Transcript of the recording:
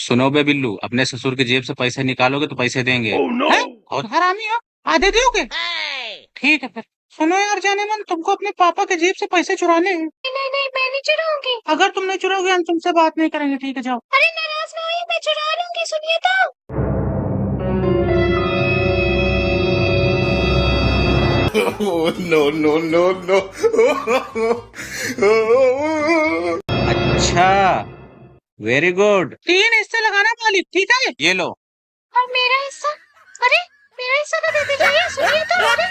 सुनो बे बिल्लू, अपने ससुर की जेब से पैसे निकालोगे तो पैसे देंगे। हैं? और हरामी हो, आधे दोगे? ठीक है फिर। सुनो यार जाने मन, तुमको अपने पापा के जेब से पैसे चुराने हैं। नहीं नहीं नहीं, मैं नहीं चुराऊंगी। अगर तुम नहीं चुराओगे हम तुमसे बात नहीं करेंगे, ठीक है जाओ। अरे नाराज ना होइए, मैं चुरा लूंगी, सुनिए तो। Oh, no, no, no, no. अच्छा, वेरी गुड। 3 हिस्से लगाना मालिक, ठीक है ये लो। और मेरा हिस्सा? अरे मेरा हिस्सा तो दे दीजिए, सुनिए तो। अरे